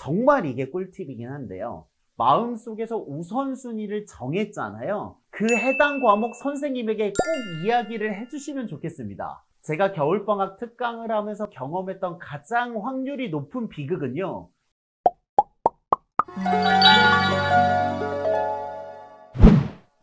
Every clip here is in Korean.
정말 이게 꿀팁이긴 한데요. 마음속에서 우선순위를 정했잖아요. 그 해당 과목 선생님에게 꼭 이야기를 해주시면 좋겠습니다. 제가 겨울방학 특강을 하면서 경험했던 가장 확률이 높은 비극은요.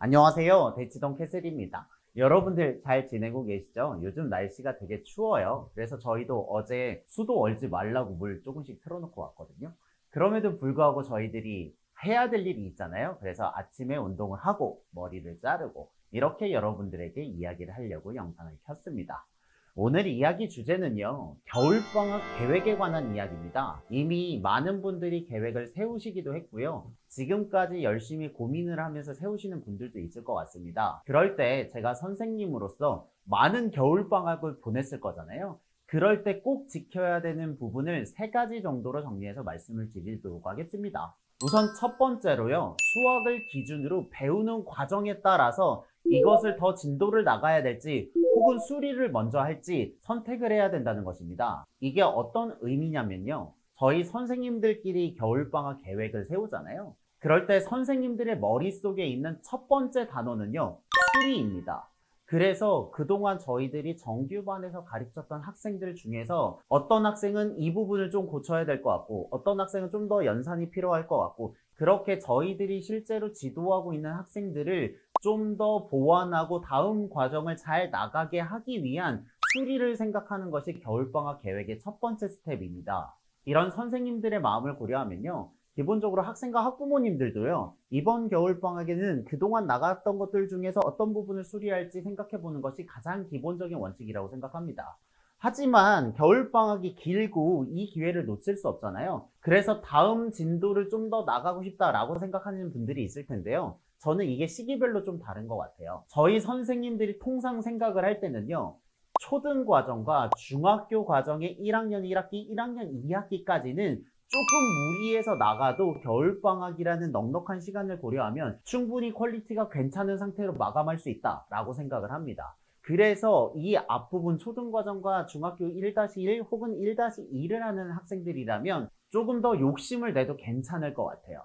안녕하세요. 대치동 캐슬입니다. 여러분들 잘 지내고 계시죠? 요즘 날씨가 되게 추워요. 그래서 저희도 어제 수도 얼지 말라고 물 조금씩 틀어놓고 왔거든요. 그럼에도 불구하고 저희들이 해야 될 일이 있잖아요. 그래서 아침에 운동을 하고 머리를 자르고 이렇게 여러분들에게 이야기를 하려고 영상을 켰습니다. 오늘 이야기 주제는요, 겨울방학 계획에 관한 이야기입니다. 이미 많은 분들이 계획을 세우시기도 했고요. 지금까지 열심히 고민을 하면서 세우시는 분들도 있을 것 같습니다. 그럴 때 제가 선생님으로서 많은 겨울방학을 보냈을 거잖아요. 그럴 때 꼭 지켜야 되는 부분을 3가지 정도로 정리해서 말씀을 드리도록 하겠습니다. 우선 첫 번째로요, 수학을 기준으로 배우는 과정에 따라서 이것을 더 진도를 나가야 될지 혹은 수리를 먼저 할지 선택을 해야 된다는 것입니다. 이게 어떤 의미냐면요, 저희 선생님들끼리 겨울방학 계획을 세우잖아요. 그럴 때 선생님들의 머릿속에 있는 첫 번째 단어는요, 수리입니다. 그래서 그동안 저희들이 정규반에서 가르쳤던 학생들 중에서 어떤 학생은 이 부분을 좀 고쳐야 될 것 같고 어떤 학생은 좀 더 연산이 필요할 것 같고, 그렇게 저희들이 실제로 지도하고 있는 학생들을 좀 더 보완하고 다음 과정을 잘 나가게 하기 위한 수리를 생각하는 것이 겨울방학 계획의 첫 번째 스텝입니다. 이런 선생님들의 마음을 고려하면요, 기본적으로 학생과 학부모님들도요, 이번 겨울방학에는 그동안 나갔던 것들 중에서 어떤 부분을 수리할지 생각해 보는 것이 가장 기본적인 원칙이라고 생각합니다. 하지만 겨울방학이 길고 이 기회를 놓칠 수 없잖아요. 그래서 다음 진도를 좀 더 나가고 싶다라고 생각하는 분들이 있을 텐데요. 저는 이게 시기별로 좀 다른 것 같아요. 저희 선생님들이 통상 생각을 할 때는요, 초등 과정과 중학교 과정의 1학년 1학기, 1학년 2학기까지는 조금 무리해서 나가도 겨울방학이라는 넉넉한 시간을 고려하면 충분히 퀄리티가 괜찮은 상태로 마감할 수 있다라고 생각을 합니다. 그래서 이 앞부분 초등과정과 중학교 1-1 혹은 1-2를 하는 학생들이라면 조금 더 욕심을 내도 괜찮을 것 같아요.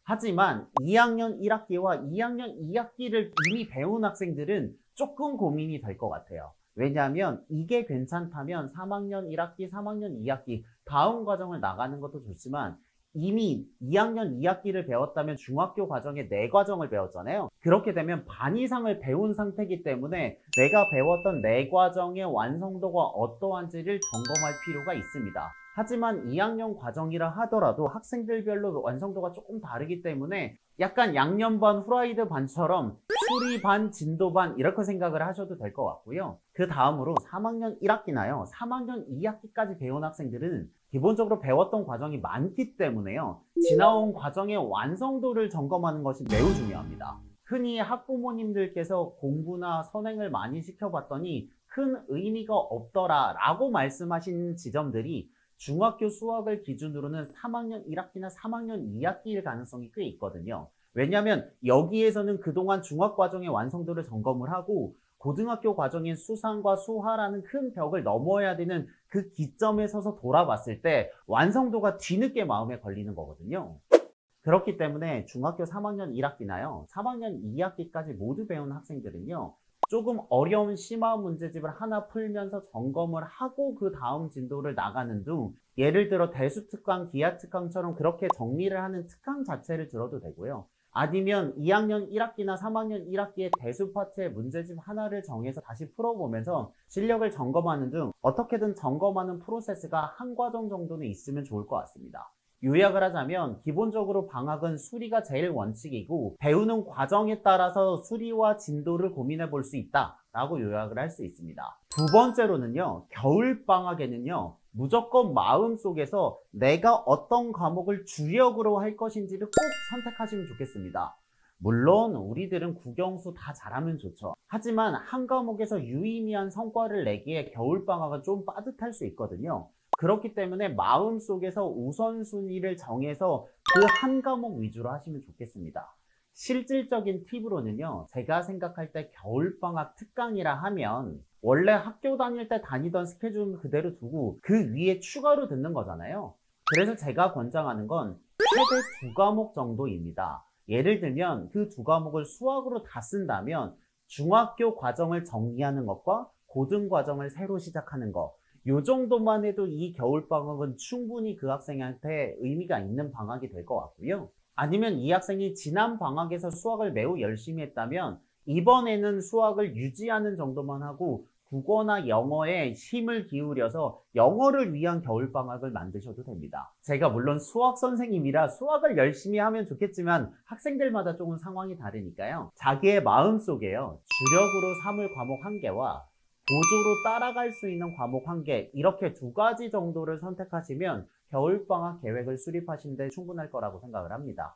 하지만 2학년 1학기와 2학년 2학기를 이미 배운 학생들은 조금 고민이 될 것 같아요. 왜냐하면 이게 괜찮다면 3학년 1학기, 3학년 2학기 다음 과정을 나가는 것도 좋지만 이미 2학년 2학기를 배웠다면 중학교 과정에 4과정을 배웠잖아요. 그렇게 되면 반 이상을 배운 상태이기 때문에 내가 배웠던 4과정의 완성도가 어떠한지를 점검할 필요가 있습니다. 하지만 2학년 과정이라 하더라도 학생들별로 완성도가 조금 다르기 때문에 약간 양념 반 후라이드 반처럼 수리 반 진도 반 이렇게 생각을 하셔도 될 것 같고요. 그 다음으로 3학년 1학기나요 3학년 2학기까지 배운 학생들은 기본적으로 배웠던 과정이 많기 때문에요, 지나온 과정의 완성도를 점검하는 것이 매우 중요합니다. 흔히 학부모님들께서 공부나 선행을 많이 시켜봤더니 큰 의미가 없더라 라고 말씀하신 지점들이 중학교 수학을 기준으로는 3학년 1학기나 3학년 2학기일 가능성이 꽤 있거든요. 왜냐하면 여기에서는 그동안 중학과정의 완성도를 점검을 하고 고등학교 과정인 수상과 수화라는 큰 벽을 넘어야 되는 그 기점에 서서 돌아봤을 때 완성도가 뒤늦게 마음에 걸리는 거거든요. 그렇기 때문에 중학교 3학년 1학기나요 3학년 2학기까지 모두 배운 학생들은요, 조금 어려운 심화 문제집을 하나 풀면서 점검을 하고 그 다음 진도를 나가는 등, 예를 들어 대수특강, 기하특강처럼 그렇게 정리를 하는 특강 자체를 들어도 되고요. 아니면 2학년 1학기나 3학년 1학기의 대수 파트의 문제집 하나를 정해서 다시 풀어보면서 실력을 점검하는 등 어떻게든 점검하는 프로세스가 한 과정 정도는 있으면 좋을 것 같습니다. 요약을 하자면 기본적으로 방학은 수리가 제일 원칙이고 배우는 과정에 따라서 수리와 진도를 고민해 볼 수 있다 라고 요약을 할 수 있습니다. 두 번째로는요, 겨울방학에는요 무조건 마음속에서 내가 어떤 과목을 주력으로 할 것인지를 꼭 선택하시면 좋겠습니다. 물론 우리들은 국영수 다 잘하면 좋죠. 하지만 한 과목에서 유의미한 성과를 내기에 겨울방학은 좀 빠듯할 수 있거든요. 그렇기 때문에 마음속에서 우선순위를 정해서 그 한 과목 위주로 하시면 좋겠습니다. 실질적인 팁으로는요, 제가 생각할 때 겨울방학 특강이라 하면 원래 학교 다닐 때 다니던 스케줄 그대로 두고 그 위에 추가로 듣는 거잖아요. 그래서 제가 권장하는 건 최대 2과목 정도입니다. 예를 들면 그 2과목을 수학으로 다 쓴다면 중학교 과정을 정리하는 것과 고등 과정을 새로 시작하는 것, 요 정도만 해도 이 겨울방학은 충분히 그 학생한테 의미가 있는 방학이 될 것 같고요. 아니면 이 학생이 지난 방학에서 수학을 매우 열심히 했다면 이번에는 수학을 유지하는 정도만 하고 국어나 영어에 힘을 기울여서 영어를 위한 겨울방학을 만드셔도 됩니다. 제가 물론 수학 선생님이라 수학을 열심히 하면 좋겠지만 학생들마다 조금 상황이 다르니까요. 자기의 마음속에요. 주력으로 삼을 과목 1개와 보조로 따라갈 수 있는 과목 1개, 이렇게 2가지 정도를 선택하시면 겨울방학 계획을 수립하시는 데 충분할 거라고 생각을 합니다.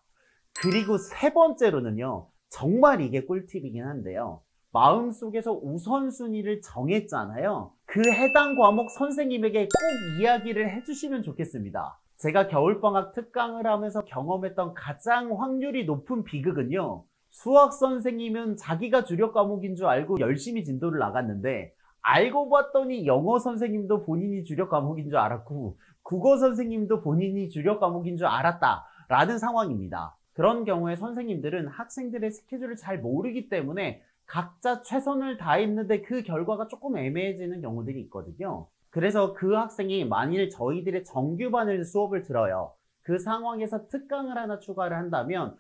그리고 세 번째로는요, 정말 이게 꿀팁이긴 한데요. 마음속에서 우선순위를 정했잖아요. 그 해당 과목 선생님에게 꼭 이야기를 해주시면 좋겠습니다. 제가 겨울방학 특강을 하면서 경험했던 가장 확률이 높은 비극은요, 수학 선생님은 자기가 주력 과목인 줄 알고 열심히 진도를 나갔는데 알고 봤더니 영어 선생님도 본인이 주력 과목인 줄 알았고 국어 선생님도 본인이 주력 과목인 줄 알았다라는 상황입니다. 그런 경우에 선생님들은 학생들의 스케줄을 잘 모르기 때문에 각자 최선을 다했는데 그 결과가 조금 애매해지는 경우들이 있거든요. 그래서 그 학생이 만일 저희들의 정규반을 수업을 들어요. 그 상황에서 특강을 하나 추가를 한다면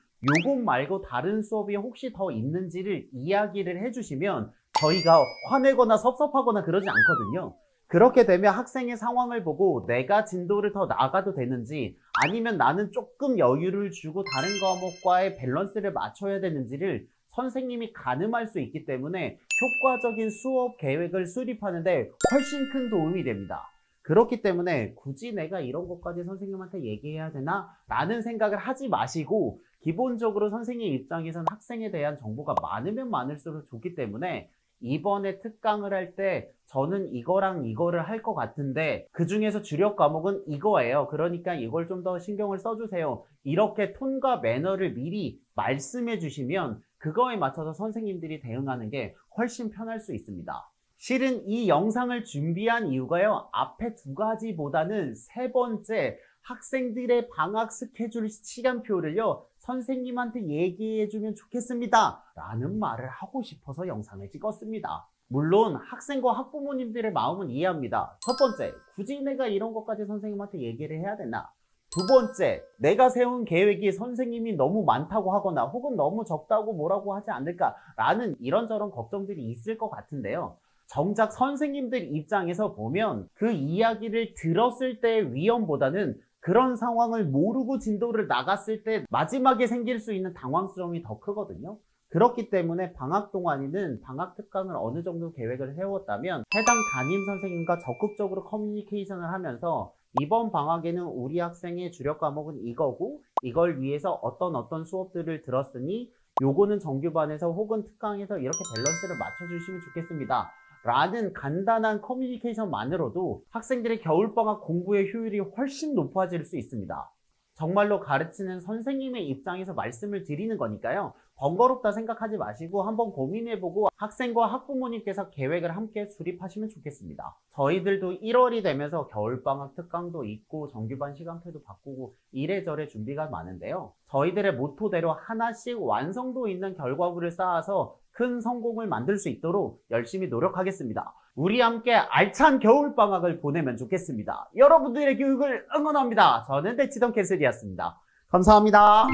요것 말고 다른 수업이 혹시 더 있는지를 이야기를 해주시면 저희가 화내거나 섭섭하거나 그러지 않거든요. 그렇게 되면 학생의 상황을 보고 내가 진도를 더 나가도 되는지 아니면 나는 조금 여유를 주고 다른 과목과의 밸런스를 맞춰야 되는지를 선생님이 가늠할 수 있기 때문에 효과적인 수업 계획을 수립하는데 훨씬 큰 도움이 됩니다. 그렇기 때문에 굳이 내가 이런 것까지 선생님한테 얘기해야 되나? 라는 생각을 하지 마시고 기본적으로 선생님 입장에서는 학생에 대한 정보가 많으면 많을수록 좋기 때문에 이번에 특강을 할 때 저는 이거랑 이거를 할 것 같은데 그 중에서 주력 과목은 이거예요. 그러니까 이걸 좀 더 신경을 써주세요. 이렇게 톤과 매너를 미리 말씀해 주시면 그거에 맞춰서 선생님들이 대응하는 게 훨씬 편할 수 있습니다. 실은 이 영상을 준비한 이유가요. 앞에 2가지보다는 세 번째 학생들의 방학 스케줄 시간표를요. 선생님한테 얘기해주면 좋겠습니다. 라는 말을 하고 싶어서 영상을 찍었습니다. 물론 학생과 학부모님들의 마음은 이해합니다. 첫 번째, 굳이 내가 이런 것까지 선생님한테 얘기를 해야 되나? 두 번째, 내가 세운 계획이 선생님이 너무 많다고 하거나 혹은 너무 적다고 뭐라고 하지 않을까? 라는 이런저런 걱정들이 있을 것 같은데요. 정작 선생님들 입장에서 보면 그 이야기를 들었을 때의 위험보다는 그런 상황을 모르고 진도를 나갔을 때 마지막에 생길 수 있는 당황스러움이 더 크거든요. 그렇기 때문에 방학 동안에는 방학 특강을 어느 정도 계획을 세웠다면 해당 담임 선생님과 적극적으로 커뮤니케이션을 하면서 이번 방학에는 우리 학생의 주력 과목은 이거고 이걸 위해서 어떤 수업들을 들었으니 요거는 정규반에서 혹은 특강에서 이렇게 밸런스를 맞춰주시면 좋겠습니다. 라는 간단한 커뮤니케이션만으로도 학생들의 겨울방학 공부의 효율이 훨씬 높아질 수 있습니다. 정말로 가르치는 선생님의 입장에서 말씀을 드리는 거니까요. 번거롭다 생각하지 마시고 한번 고민해보고 학생과 학부모님께서 계획을 함께 수립하시면 좋겠습니다. 저희들도 1월이 되면서 겨울방학 특강도 있고 정규반 시간표도 바꾸고 이래저래 준비가 많은데요. 저희들의 모토대로 하나씩 완성도 있는 결과물을 쌓아서 큰 성공을 만들 수 있도록 열심히 노력하겠습니다. 우리 함께 알찬 겨울방학을 보내면 좋겠습니다. 여러분들의 교육을 응원합니다. 저는 대치동 캐슬이었습니다. 감사합니다.